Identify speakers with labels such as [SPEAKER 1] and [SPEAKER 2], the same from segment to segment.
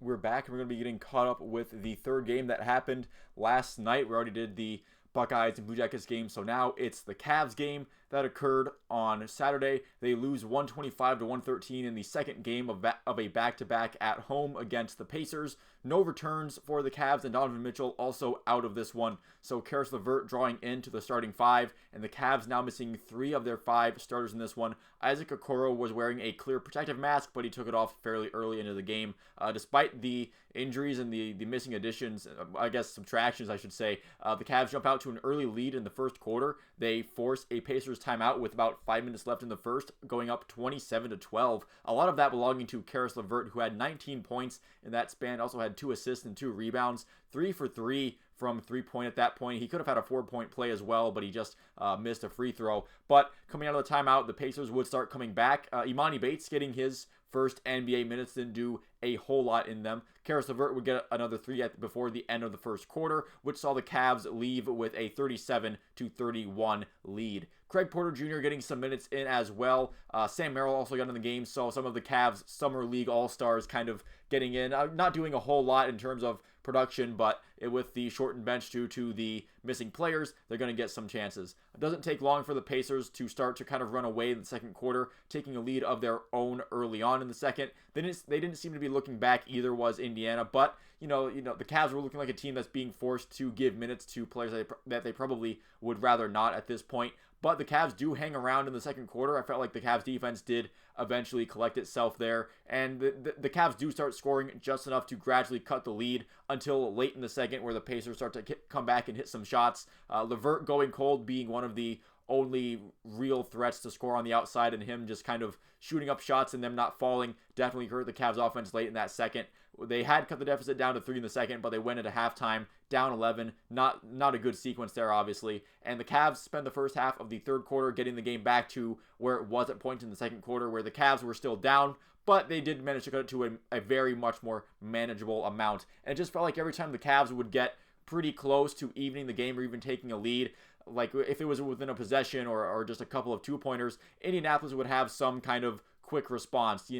[SPEAKER 1] We're back and we're going to be getting caught up with the third game that happened last night. We already did the Buckeyes and Blue Jackets game, so now it's the Cavs game that occurred on Saturday. They lose 125 to 113 in the second game of a back-to-back at home against the Pacers. No returns for the Cavs, and Donovan Mitchell also out of this one. So Karis LeVert drawing into the starting five, and the Cavs now missing 3 of their 5 starters in this one. Isaac Okoro was wearing a clear protective mask, but he took it off fairly early into the game. Despite the injuries and the missing additions, I guess subtractions I should say, the Cavs jump out to an early lead in the first quarter. They force a Pacers timeout with about 5 minutes left in the first, going up 27 to 12. A lot of that belonging to Karis LeVert, who had 19 points in that span, also had 2 assists and 2 rebounds, 3 for 3 from 3-point at that point. He could have had a 4-point play as well, but he just missed a free throw. But coming out of the timeout, the Pacers would start coming back. Imani Bates getting his first NBA minutes, didn't do a whole lot in them. Karis LeVert would get another 3 before the end of the first quarter, which saw the Cavs leave with a 37 to 31 lead. Craig Porter Jr. getting some minutes in as well. Sam Merrill also got in the game, so some of the Cavs Summer League All-Stars kind of getting in. Not doing a whole lot in terms of production, but with the shortened bench due to the missing players, they're going to get some chances. It doesn't take long for the Pacers to start to kind of run away in the second quarter, taking a lead of their own early on in the second. They didn't seem to be looking back, either was Indiana, but you know the Cavs were looking like a team that's being forced to give minutes to players that they probably would rather not at this point. But the Cavs do hang around in the second quarter. I felt like the Cavs defense did eventually collect itself there. And the Cavs do start scoring just enough to gradually cut the lead until late in the second, where the Pacers start to come back and hit some shots. LeVert going cold being one of the only real threats to score on the outside, and him just kind of shooting up shots and them not falling definitely hurt the Cavs offense late in that second. They had cut the deficit down to 3 in the second, but they went into halftime down 11. Not a good sequence there, obviously. And the Cavs spent the first half of the third quarter getting the game back to where it was at points in the second quarter, where the Cavs were still down, but they did manage to cut it to a very much more manageable amount. And it just felt like every time the Cavs would get pretty close to evening the game or even taking a lead, like if it was within a possession or just a couple of 2-pointers, Indianapolis would have some kind of quick response.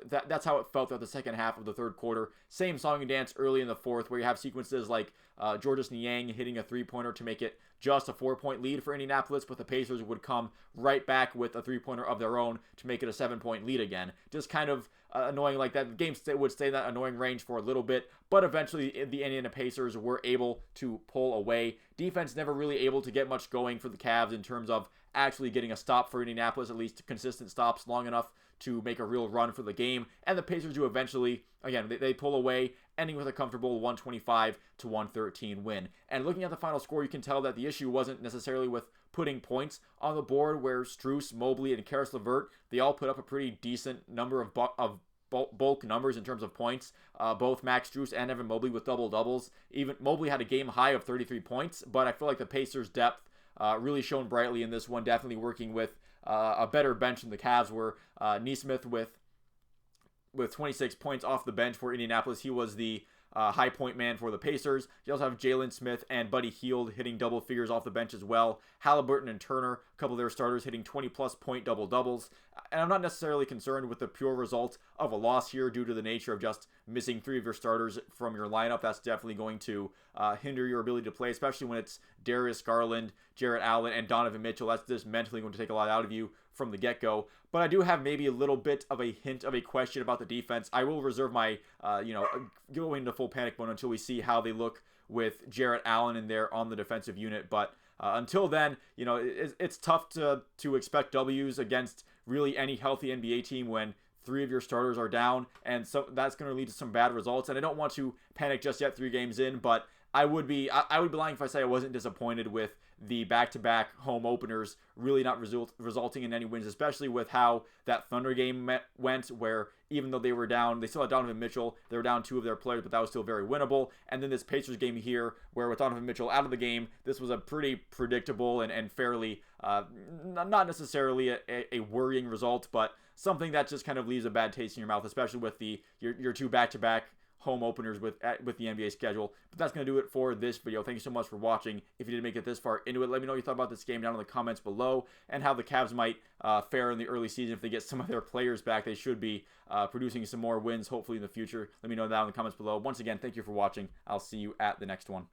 [SPEAKER 1] That's how it felt throughout the second half of the third quarter. Same song and dance early in the fourth, where you have sequences like Georges Niang hitting a 3-pointer to make it just a 4-point lead for Indianapolis, but the Pacers would come right back with a 3-pointer of their own to make it a 7-point lead again. Just kind of annoying like that. The game would stay in that annoying range for a little bit, but eventually the Indiana Pacers were able to pull away. Defense never really able to get much going for the Cavs in terms of actually getting a stop for Indianapolis, at least consistent stops long enough to make a real run for the game. And the Pacers do eventually, again, they pull away, ending with a comfortable 125 to 113 win. And looking at the final score, you can tell that the issue wasn't necessarily with putting points on the board, where Strus, Mobley, and Karis LeVert, they all put up a pretty decent number of bulk numbers in terms of points. Both Max Strus and Evan Mobley with double-doubles. Even Mobley had a game high of 33 points, but I feel like the Pacers' depth really shone brightly in this one, definitely working with a better bench than the Cavs were. Nesmith with 26 points off the bench for Indianapolis. He was the high point man for the Pacers. You also have Jalen Smith and Buddy Hield hitting double figures off the bench as well. Halliburton and Turner, a couple of their starters, hitting 20-plus point double-doubles. And I'm not necessarily concerned with the pure result of a loss here due to the nature of just missing 3 of your starters from your lineup. That's definitely going to hinder your ability to play, especially when it's Darius Garland, Jarrett Allen, and Donovan Mitchell. That's just mentally going to take a lot out of you from the get-go. But I do have maybe a little bit of a hint of a question about the defense. I will reserve my, going into full panic mode until we see how they look with Jarrett Allen in there on the defensive unit. But until then, it's tough to expect W's against really any healthy NBA team when 3 of your starters are down, and so that's going to lead to some bad results. And I don't want to panic just yet 3 games in, but I would be lying if I say I wasn't disappointed with the back-to-back home openers really not resulting in any wins, especially with how that Thunder game went, where even though they were down, they still had Donovan Mitchell. They were down 2 of their players, but that was still very winnable. And then this Pacers game here, where with Donovan Mitchell out of the game, this was a pretty predictable and fairly, not necessarily a worrying result, but something that just kind of leaves a bad taste in your mouth, especially with your 2 back-to-back home openers with the NBA schedule. But that's going to do it for this video. Thank you so much for watching. If you did make it this far into it, let me know what you thought about this game down in the comments below, and how the Cavs might fare in the early season. If they get some of their players back, they should be producing some more wins hopefully in the future. Let me know down in the comments below. Once again, thank you for watching. I'll see you at the next one.